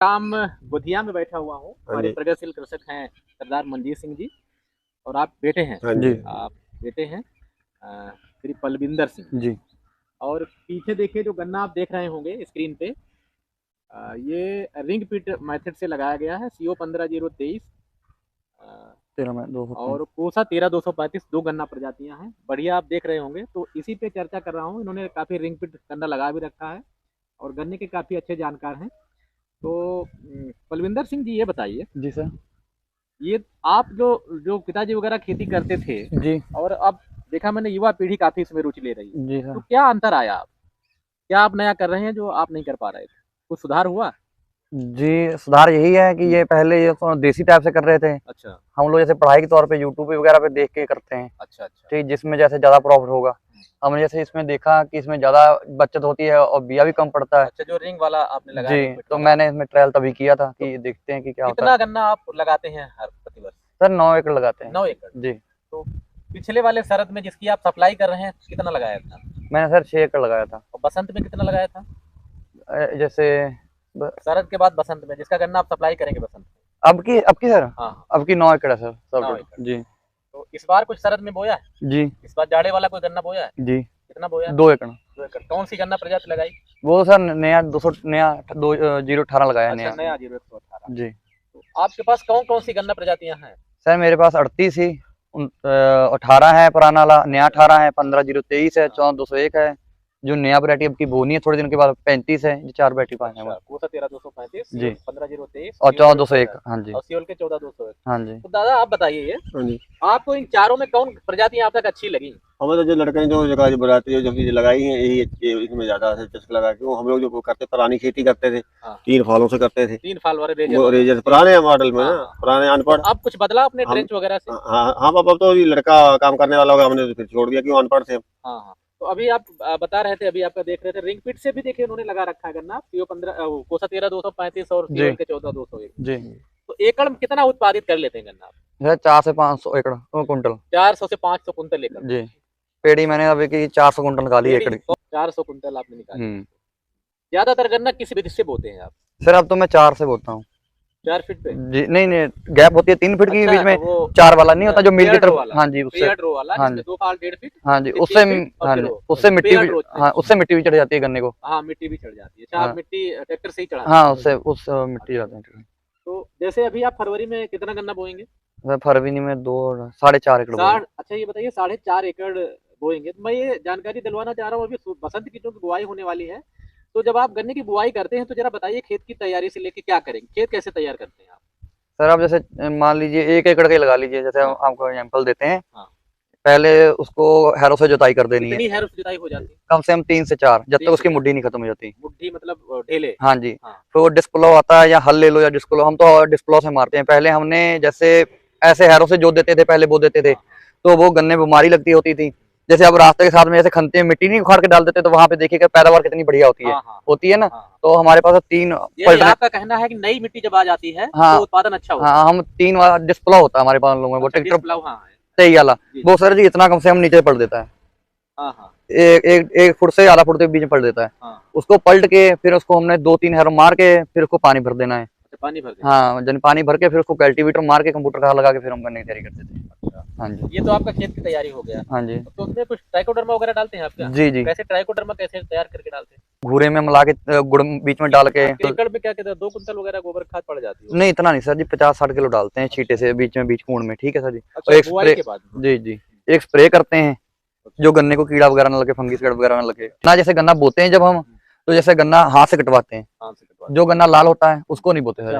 काम गोधिया में बैठा हुआ हूँ। हाँ हमारे जी। प्रगतिशील कृषक हैं सरदार मंजीत सिंह जी, और आप बेटे हैं। हाँ जी। आप बेटे हैं श्री पलविंदर सिंह जी। और पीछे देखिए जो गन्ना आप देख रहे होंगे स्क्रीन पे, ये रिंग पिट मेथड से लगाया गया है। CO 15-023 और कोसा 13-235 दो गन्ना प्रजातियां हैं। बढ़िया आप देख रहे होंगे, तो इसी पे चर्चा कर रहा हूँ। इन्होंने काफ़ी रिंग पिट गन्ना लगा भी रखा है और गन्ने के काफ़ी अच्छे जानकार हैं। तो पलविंदर सिंह जी, ये बताइए। जी सर। ये आप जो जो पिताजी वगैरह खेती करते थे जी। और अब देखा मैंने युवा पीढ़ी काफी इसमें रुचि ले रही है, जी सर। तो क्या अंतर आया? आप क्या आप नया कर रहे हैं जो आप नहीं कर पा रहे थे? कुछ सुधार हुआ? जी, सुधार यही है कि ये पहले ये तो देसी टाइप से कर रहे थे। अच्छा। हम लोग जैसे पढ़ाई के तौर पे यूट्यूब वगैरह पे देख के करते हैं। अच्छा अच्छा। ठीक, जिसमें जैसे ज़्यादा प्रॉफिट होगा। हमने जैसे इसमें देखा कि इसमें ज़्यादा बचत होती है और बिया भी कम पड़ता है। अच्छा, जो रिंग वाला आपने लगाया। जी, तो मैंने इसमें ट्रायल तभी किया था कि देखते हैं कि क्या होता है। कितना गन्ना आप लगाते हैं हर प्रतिवर्ष? सर 9 एकड़ लगाते हैं। 9 एकड़। जी। तो पिछले वाले शरद में जिसकी आप सप्लाई कर रहे हैं कितना लगाया था? मैंने सर 6 एकड़ लगाया था। और बसंत में कितना लगाया था? जैसे शरद के बाद बसंत में जिसका गन्ना आप सप्लाई करेंगे बसंत में। अब की सर? हाँ। अब की 9 एकड़ है सर। 9 एकड़। जी। तो इस बार कुछ शरद में बोया है? जी। इस बार जाड़े वाला कोई गन्ना बोया है? जी। कितना बोया? 2 एकड़। 2 एकड़। कौन सी गन्ना प्रजाति लगाई? वो सर नया 018 लगाया। अच्छा, नया 018। जी। तो आपके पास कौन कौन सी गन्ना प्रजातियां हैं? सर मेरे पास 38 ही 18 है पुराना वाला, नया 18 है, 15-023 है, 14-201 है। जो नया वैरायटी अब की बोनी है थोड़े दिन के बाद 35 है। ये 4 वैरायटी पाए हैं। कोसा 13-235 जी। 15-023 और 14-201। हाँ जी। और सियोल के 14-201। हाँ जी। तो दादा आप बताइए, ये हाँ जी। आपको इन चारों में कौन प्रजातियां आप तक अच्छी लगी? हमें तो जो लड़के जो जगह बनाते जो चीजें लगाई हैं यही इसमें ज्यादा चस्का लगा, क्यों हम लोग जो करते पुरानी खेती करते थे। हाँ। 3 फालों से करते थे। 3 फाल वाले रेजर पुराने मॉडल में ना, हाँ। पुराने अनपढ़। तो अब कुछ बदला अपने ट्रेंच वगैरह से? हाँ, अब तो ये लड़का काम करने वाला होगा, हमने तो फिर छोड़ दिया, क्यों अनपढ़ थे। हाँ हाँ। तो अभी आप बता रहे थे, अभी आपका देख रहे थे रिंग पिट से भी देखिए उन्होंने लगा रखा है गन्ना। CO 15 कोसा 13-235 और सियोल के 14-201। जी। तो एकड़ में कितना उत्पादित कर लेते हैं गन्ना? 4 से 500 एकड़ कुंटल। 400 से 500 कुंटल एकड़। जी। पेड़ी मैंने अभी की 400 कुंटल निकाली एकड़ की। 400 कुंटल आपने निकाली। ज्यादातर गन्ना किस विधि से बोते हैं आप? सर अब तो मैं 4 से बोता हूँ। 4 फीट पे? जी नहीं, गैप होती है 3 फीट की। अच्छा, बीच में वो 4 वाला नहीं होता जो मिल की तरफ। हाँ जी, उससे। रो वाला हाँ जिसमें 2 फाल 1.5 फीट। हाँ जी, उससे। हाँ जी, उससे मिट्टी भी। हाँ, उससे मिट्टी भी चढ़ जाती है गन्ने को। हाँ, मिट्टी भी चढ़ जाती है। अच्छा, आप मिट्टी ट्रैक्टर से ही चढ़ाते हैं? हाँ, उससे मिट्टी जाती है। तो जैसे अभी आप फरवरी में कितना गन्ना बोएंगे? फरवरी में 2-4.5 एकड़। अच्छा, ये बताइए 4.5 एकड़ बोएंगे। तो मैं ये जानकारी दिलवाना चाह रहा हूँ, अभी बसंत की जो बुआई होने वाली है, तो जब आप गन्ने की बुआई करते हैं तो जरा बताइए खेत की तैयारी से लेके क्या करेंगे, खेत कैसे तैयार करते हैं आप? सर आप जैसे मान लीजिए 1 एकड़ के लगा लीजिए, जैसे हम आपको एग्जांपल देते हैं। हाँ। पहले उसको हैरों से जुताई कर देनी है। कितनी हैरों से जुताई हो जाती है? कम से कम 3 से 4, जब तक उसकी मुड्ढी नहीं खत्म हो जाती। मुड्ढी मतलब ढेले? हाँ जी। हाँ। फिर वो डिस्प्लो आता है, या हल ले लो या डिस्प्लो। हम तो डिस्प्लो से मारते हैं। पहले हमने जैसे ऐसे हैरों से जोत देते थे, पहले बो देते थे, तो वो गन्ने में बीमारी लगती होती थी। जैसे अब रास्ते के साथ में जैसे खनते में मिट्टी नहीं उखाड़ के डाल देते, तो वहां पे देखिएगा पैदावार कितनी बढ़िया होती है। होती है ना। तो हमारे पास 3 आपका कहना है कि नई मिट्टी जब आ जाती है तो उत्पादन अच्छा होता है। हाँ, हम 3 वाला डिस्प्लो होता है हमारे पास लोगों में, वो ट्रैक्टर सही वाला, वो सर जी इतना कम से कम नीचे पड़ देता है। एक फुट से आधा फुट के बीच में पड़ देता है। उसको पलट के फिर उसको हमने 2-3 हैरो मार के फिर उसको पानी भर देना है। पानी भर देना? हाँ, जन पानी भर के फिर उसको कल्टीवेटर मार के कंप्यूटर का लगा के फिर हम गन्ने की तैयारी करते थे। अच्छा। हाँ जी। ये तो आपका खेत की तैयारी हो गया। हाँ जी। तो उसमें कुछ ट्राइकोडर्मा वगैरह डालते हैं आप क्या? जी जी। कैसे ट्राइकोडर्मा कैसे तैयार करके डालते हैं? घूरे में मिला के गुड़ बीच में डाल के। एकड़ में क्या कहते हैं 2 कुंटल वगैरह गोबर खाद पड़ जाती है? नहीं, इतना नहीं सर जी, 50-60 किलो डालते हैं छींटे से बीच कूण में। ठीक है सर जी। और एक स्प्रे के बाद? जी जी, एक स्प्रे करते हैं जो गन्ने को कीड़ा वगैरह न लगे, फंगस वगैरह न लगे ना। जैसे गन्ना बोते हैं जब हम, तो जैसे गन्ना हाथ से कटवाते हैं। जो गन्ना लाल होता है उसको नहीं बोते सर,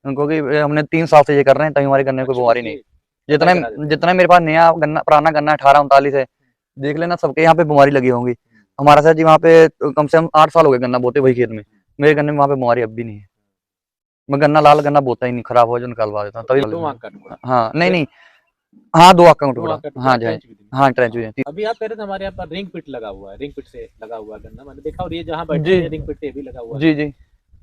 क्योंकि हमने 3 साल से ये कर रहे हैं, तभी हमारे गन्ने को बीमारी नहीं। जितना मेरे पास नया गन्ना, पुराना गन्ना 1839 है, देख लेना सबके यहाँ पे बीमारी लगी होंगी। हमारा सर जी वहाँ पे कम से कम 8 साल हो गए गन्ना बोते वही खेत में। मेरे गन्ने में वहाँ पे बीमारी अब भी नहीं है। मैं गन्ना लाल गन्ना बोता ही नहीं, खराब हो जो निकालवा देता हूँ तभी। हाँ नहीं, हाँ 2 आंख का टुकड़ा। हाँ जी, हाँ ट्रेंच हुई। अभी आप कह रहे थे हमारे यहाँ पर रिंग पिट लगा हुआ है, रिंग पिट से लगा हुआ है गन्ना, मैंने देखा। और ये जहाँ बैठे हैं रिंग पिट भी लगा हुआ है। जी।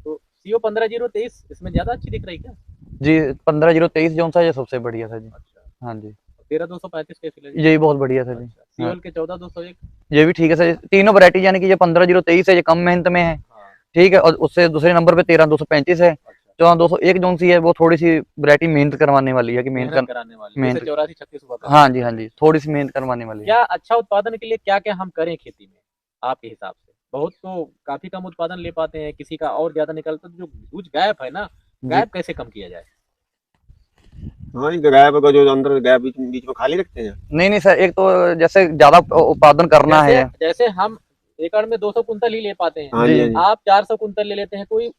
तो CO 15-023 इसमें ज्यादा अच्छी दिख रही क्या? जी, 15-023 जो सा ये सबसे बढ़िया सर जी। अच्छा। हाँ जी। 13-235 कैसी लगी? यही बहुत बढ़िया सर जी। सियोल के 14-201 ये भी ठीक है सर। तीनों वैरायटी, यानी कि ये 15-023 है, ये कम मेहनत में है। ठीक है, और उससे दूसरे नंबर पे 13-235 है। 14,201 जोन सी है वो थोड़ी सी वैरायटी मेहनत करवाने वाली है कि मेहनत कराने वाली, मेहनत, जैसे 84 36 हुआ करता हाँ जी हाँ जी, थोड़ी सी मेहनत करवाने वाली है। क्या अच्छा उत्पादन के लिए क्या क्या हम करें खेती में आपके हिसाब से? बहुत तो काफी कम उत्पादन ले पाते हैं, किसी का और ज्यादा निकलता है, तो जो ह्यूज गैप है ना, जी गैप कैसे कम किया जाए? हाँ, ये गैप का जो अंदर गैप बीच बीच में खाली रखते हैं। नहीं सर, एक तो जैसे ज्यादा उत्पादन करना जैसे है, जैसे हम एकड़ में 200 कुंतल ही ले पाते हैं, हाँ जी, हाँ जी, आप 400 कुंतल ले लेते हैं, कोई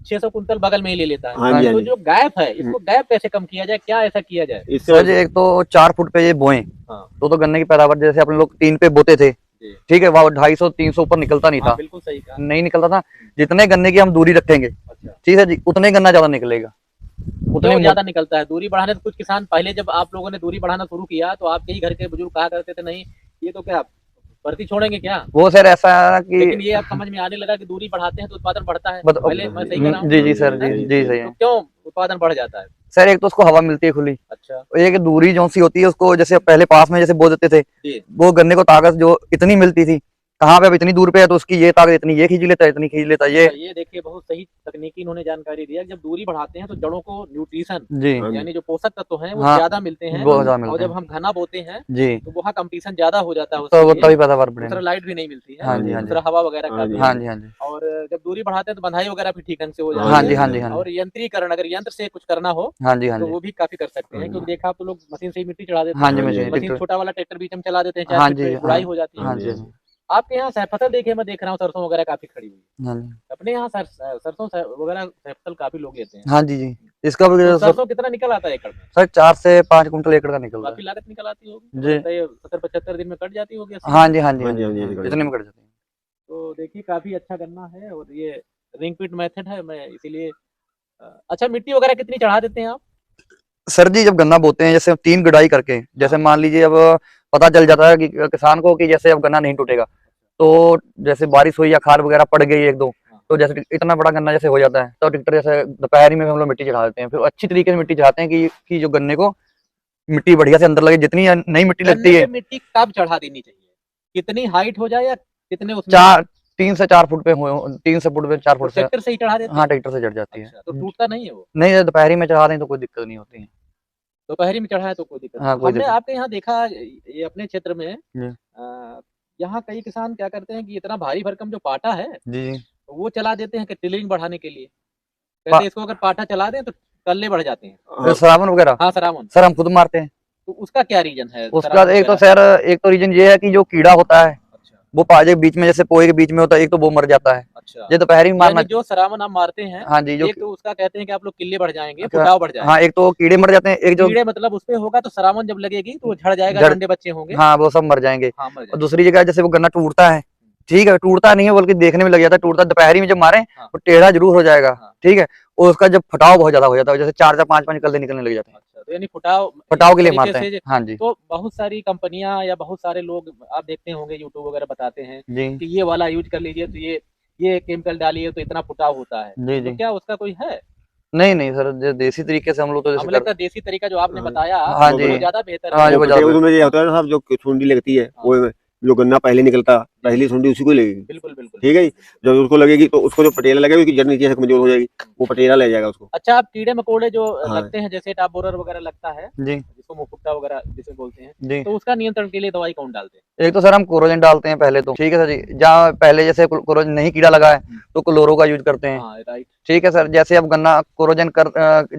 600 कुंतल बगल में ही ले लेता है, हाँ जी, हाँ तो जी। जो गैप है इसको गैप कैसे कम किया जाए, क्या ऐसा किया जाए? इससे सर जी एक तो 4 फुट पे ये बोए हाँ तो गन्ने की पैदावार जैसे अपने लोग 3 पे बोते थे, जी, ठीक है, वो 250-300 ऊपर निकलता नहीं हाँ था, बिल्कुल सही कहा। नहीं निकलता था। जितने गन्ने की हम दूरी रखेंगे, अच्छा, ठीक है जी, उतने गन्ना ज्यादा निकलेगा, उतने क्यों ज्यादा निकलता है? दूरी बढ़ाने से कुछ किसान पहले जब आप लोगों ने दूरी बढ़ाना शुरू किया तो आपके ही घर के बुजुर्ग कहा करते थे नहीं ये तो क्या भर्ती छोड़ेंगे क्या? वो सर ऐसा है लेकिन कि ये अब समझ में आने लगा कि दूरी बढ़ाते हैं तो उत्पादन बढ़ता है। बत, पहले मैं सही कह रहा हूँ? जी सर, हाँ जी सही तो है क्यों उत्पादन बढ़ जाता है? सर। एक तो उसको हवा मिलती है खुली, अच्छा एक दूरी जो सी होती है उसको जैसे पहले पास में जैसे बो देते थे, जी, वो गन्ने को ताकत जो इतनी मिलती थी, कहाँ पे अब इतनी दूर पे है तो उसकी ये ताकत इतनी ये खींच लेता है, इतनी खींच लेता है अच्छा ये देखिए बहुत सही तकनीकी इन्होंने जानकारी दिया कि जब दूरी बढ़ाते हैं तो जड़ों को न्यूट्रिशन जी यानी जो पोषक तत्व हैं वो हाँ, ज्यादा मिलते हैं, बहुत ज्यादा और मिलते जब हैं हम घना बोते हैं जी, तो वहाँ कंपटीशन ज्यादा हो जाता है तो उसके वो लिए, तभी पैदावार दूसरा बढ़ेगी। लाइट भी नहीं मिलती है, हाँ जी हाँ जी, दूसरा हवा वगैरह का हाँ भी। जी, हाँ जी हाँ जी, और जब दूरी बढ़ाते हैं तो बंधाई वगैरह भी ठीक ढंग से हो हाँ हाँ जाती जी है, हाँ जी हाँ और जी, यंत्रीकरण अगर यंत्र से कुछ करना हो हाँ जी हाँ तो जी, वो भी काफी कर सकते हैं, क्योंकि देखा आप तो लोग मशीन से ही मिट्टी चढ़ा देते हाँ हैं, जी हाँ जी, मशीन मशीन ट्रैक्टर, छोटा वाला ट्रैक्टर बीच में चला देते हैं 4 हाँ फीट जी पे हाँ गुड़ाई हो जाती है। हाँ हाँ जी जी, हाँ जी, आपके यहाँ फसल देखिए, मैं देख रहा हूँ सरसों वगैरह काफी खड़ी हुई है, हाँ जी अपने यहाँ सरसों वगैरह फसल काफी लोग लेते हैं, हाँ जी जी, इसका भी तो सर सरसों कितना निकल आता है एकड़ में? 4 से 5 कुंटल एकड़ का निकलता काफी लागत निकल आती होगी, है मुझे जी, लगता है 70 75 दिन में कट जाती होगी, 80 दिन हाँ में। जी हाँ जी हाँ हाँ जी, जी, हाँ जी, हाँ, इतने में कट जाती है। तो देखिए काफी अच्छा गन्ना है, और ये रिंग पिट मेथड है, मैं इसीलिए अच्छा मिट्टी वगैरह कितनी चढ़ा देते हैं आप? सर जी जब गन्ना बोते हैं जैसे 3 गुड़ाई करके, जैसे हाँ मान लीजिए अब पता चल जाता है कि किसान को कि जैसे अब गन्ना नहीं टूटेगा, तो जैसे बारिश हुई या खाद वगैरह पड़ गई 1-2, हाँ तो जैसे इतना बड़ा गन्ना जैसे हो जाता है तो ट्रैक्टर जैसे दोपहर में हम लोग मिट्टी चढ़ा देते हैं, फिर अच्छी तरीके से मिट्टी चढ़ाते हैं कि जो गन्ने को मिट्टी बढ़िया से अंदर लगे, जितनी नई मिट्टी गन्ने लगती पे है मिट्टी कब चढ़ा देनी चाहिए, कितनी हाइट हो जाए या कितने उसमें? 3 से 4 फुट पे हो, 3 से फुट पे 4 तो फुट से, ट्रैक्टर से ही चढ़ा देते हाँ हैं? ट्रैक्टर से चढ़ जाती है। अच्छा तो टूटता नहीं है वो? नहीं दोपहर में चढ़ा दें तो कोई दिक्कत नहीं होती है। दोपहरी में चढ़ा है तो कोई दिक्कत हाँ नहीं। कोई हमने दिक्कत आपके यहाँ देखा ये अपने क्षेत्र में जी यहाँ कई किसान क्या करते हैं कि इतना भारी भरकम जो पाटा है जी जी, वो चला देते हैं कि टिलरिंग बढ़ाने के लिए, कहते पा- हैं इसको अगर पाटा चला दें तो कल्ले बढ़ जाते हैं। हाँ, श्रावण वगैरह हाँ सरावन, सर हम खुद मारते हैं। तो उसका क्या रीजन है उसका सरावन एक तो वगैरह? सर एक तो रीजन ये है कि जो कीड़ा होता है अच्छा वो पाजे के बीच में जैसे पोए के बीच में होता है, एक तो वो मर जाता है, अच्छा, ये दोपहर में मारना। यानी जो सरावन आप मारते हैं हाँ जी जो एक तो उसका कहते हैं कि आप लोग किले बढ़ जाएंगे, क्या- फुटाव बढ़ हाँ जाएगा, एक तो कीड़े मर जाते हैं, एक जो कीड़े मतलब उसपे होगा तो सरावन जब लगेगी तो वो झड़ जाएगा, जो जड़, अंडे बच्चे होंगे हाँ वो सब मर जाएंगे। हाँ मर और जाएंगे। दूसरी जगह जैसे वो गन्ना टूटता है, ठीक है, टूटता नहीं है बल्कि देखने में लग जाता है टूटता, दोपहरी में जब मारे हाँ वो टेढ़ा जरूर हो जाएगा, हाँ ठीक है, और उसका जब फटाव बहुत ज्यादा हो जाता है, जैसे 4-5 कल्ले निकलने लग जाते हैं, अच्छा, तो यानी फुटाव फटाव इस के लिए तरीके मारते से हैं। हाँ जी तो बहुत सारी कंपनियां या बहुत सारे लोग आप देखते होंगे यूट्यूब वगैरह बताते हैं जी कि ये वाला यूज कर लीजिए तो ये केमिकल डालिए तो इतना फुटाव होता है, जी तो जी, क्या उसका कोई है? नहीं सर जो देसी तरीके से हम लोग तो जैसे हमने लगता है देसी तरीका जो आपने हाँ, बताया हाँ वो जी वो ज्यादा बेहतर हाँ है। जी वो वो पटे ज्यादा उसमें ये होता है साहब, जो सुंडी लगती है हाँ वो जो गन्ना पहले निकलता, पहली सुंडी उसी को लगेगी, बिल्कुल बिल्कुल ठीक है जी। बिल्कुल। जब उसको लगेगी तो उसको जो पटेला लगेगा उसकी जड़ नीचे से कमजोर हो जाएगी, वो पटेला ले जाएगा उसको। अच्छा आप कीड़े मकोड़े जो हाँ लगते हैं जैसे टाप बोरर वगैरह लगता है जी जिसको मुकुट्टा वगैरह जिसे बोलते हैं, जी, तो उसका नियंत्रण के लिए दवाई कौन डालते हैं? एक तो सर हम क्लोरोजन डालते हैं पहले तो, ठीक है सर जी, जहाँ पहले जैसे क्लोरोजन नहीं कीड़ा लगा है तो क्लोरो का यूज करते हैं, हाँ राइट, ठीक है सर। जैसे अब गन्ना क्लोरोजन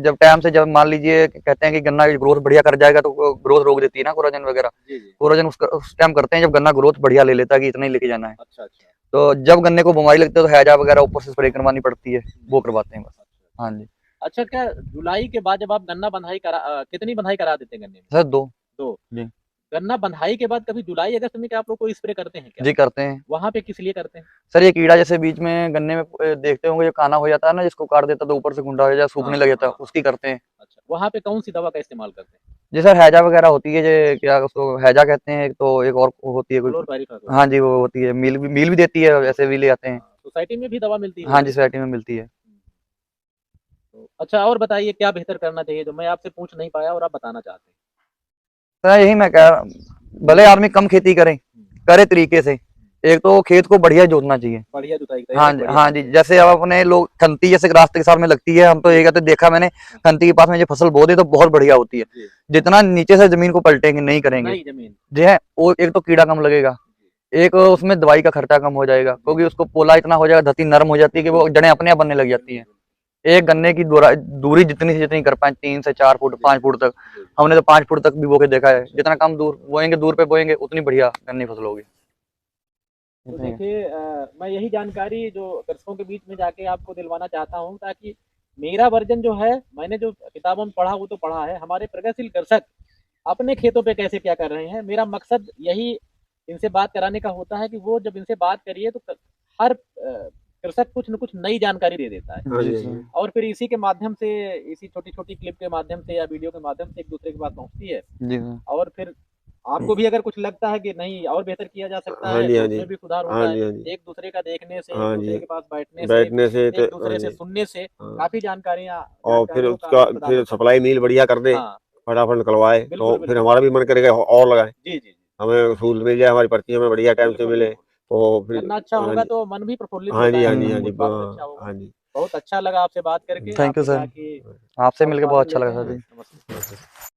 जब टाइम से जब मान लीजिए कहते हैं कि गन्ना ग्रोथ बढ़िया कर जाएगा तो ग्रोथ रोक देती है ना क्लोरोजन वगैरह, जी जी, क्लोरोजन उस टाइम करते हैं जब गन्ना ग्रोथ बढ़िया ले लेता है कि इतना ही लेके जाना है। अच्छा अच्छा, तो जब गन्ने को बीमारी लगती है तो हैजा वगैरह ऊपर से स्प्रे करवानी पड़ती है, वो करवाते हैं बस। अच्छा हाँ जी अच्छा, क्या जुलाई के बाद जब आप गन्ना बंधाई कितनी बंधाई करा देते हैं गन्ने में? सर 2 दो। जी गन्ना बंधाई के बाद कभी जुलाई अगस्त में क्या आप लोग कोई स्प्रे करते हैं क्या? जी करते हैं वहां पे किस लिए करते हैं? सर। ये कीड़ा जैसे बीच में गन्ने में देखते होंगे जो काना हो जाता है ना, जिसको काट देता है तो ऊपर से गुंडा हो जाता है, सूखने लग जाता है, हाँ, उसकी करते हैं। अच्छा वहां पे कौन सी दवा का इस्तेमाल करते हैं? जी सर हैजा वगैरह होती है, जो क्या उसको हैजा कहते हैं, एक तो एक और होती है कोई, क्लोरपाइरीफास। हाँ जी वो होती है, मिल भी देती है, वैसे भी ले आते हैं। सोसाइटी में भी दवा मिलती हाँ होगी। जी सोसाइटी में मिलती है। तो अच्छा और बताइए क्या बेहतर करना चाहिए जो मैं आपसे पूछ नहीं पाया और आप बताना चाहते हैं? सर यही मैं कह रहा, भले आदमी कम खेती करे, करे तरीके से, एक तो खेत को बढ़िया जोतना चाहिए। बढ़िया जुताई हाँ जी, हाँ जी, जैसे अब अपने लोग खंती जैसे रास्ते के साथ में लगती है, हम तो एक तो देखा मैंने खंती के पास में जो फसल बो दी तो बहुत बढ़िया होती है। जितना नीचे से जमीन को पलटेंगे नहीं करेंगे नई जमीन जो है वो एक तो कीड़ा कम लगेगा, एक उसमें दवाई का खर्चा कम हो जाएगा, क्योंकि उसको पोला इतना हो जाएगा, धरती नरम हो जाती है कि वो जड़ें अपने आप बनने लग जाती है। एक गन्ने की दूरी जितनी से जितनी कर पाए 3 से 4 फुट 5 फुट तक, हमने तो 5 फुट तक भी बो के देखा है। जितना कम दूर बोएंगे, दूर पे बोएंगे, उतनी बढ़िया गन्ने की फसल होगी। तो देखिए मैं यही जानकारी जो दर्शकों के बीच में जाके आपको दिलवाना चाहता हूँ, ताकि मेरा वर्जन जो है, मैंने जो किताबों में पढ़ा वो तो पढ़ा है, हमारे प्रगतिशील कृषक अपने खेतों पे कैसे क्या कर रहे हैं। मेरा मकसद यही इनसे बात कराने का होता है कि वो जब इनसे बात करिए तो हर कृषक कुछ न कुछ नई जानकारी दे देता है, और फिर इसी के माध्यम से, इसी छोटी छोटी क्लिप के माध्यम से या वीडियो के माध्यम से एक दूसरे के पास पहुँचती है। और फिर आपको भी अगर कुछ लगता है कि नहीं और बेहतर किया जा सकता है तो उसमें भी सुधार होता है। एक दूसरे का देखने से, एक दूसरे के पास बैठने से, एक दूसरे से सुनने से काफी जानकारियाँ, और फिर उसका फिर सप्लाई मिल बढ़िया कर दे, फटाफट निकलवाए, तो फिर हमारा भी मन करेगा और लगाए, जी जी, हमें सूद मिल जाए, हमारी पर्ची हमें बढ़िया टाइम से मिले, तो फिर गन्ना अच्छा होगा तो मन भी प्रफुल्लित हाँ होता जी, है। हाँ जी, हाँ जी, अच्छा होगा। हाँ जी। बहुत अच्छा लगा आपसे बात करके। थैंक यू सर, आपसे मिलकर बहुत अच्छा लगा सर जी। नमस्ते।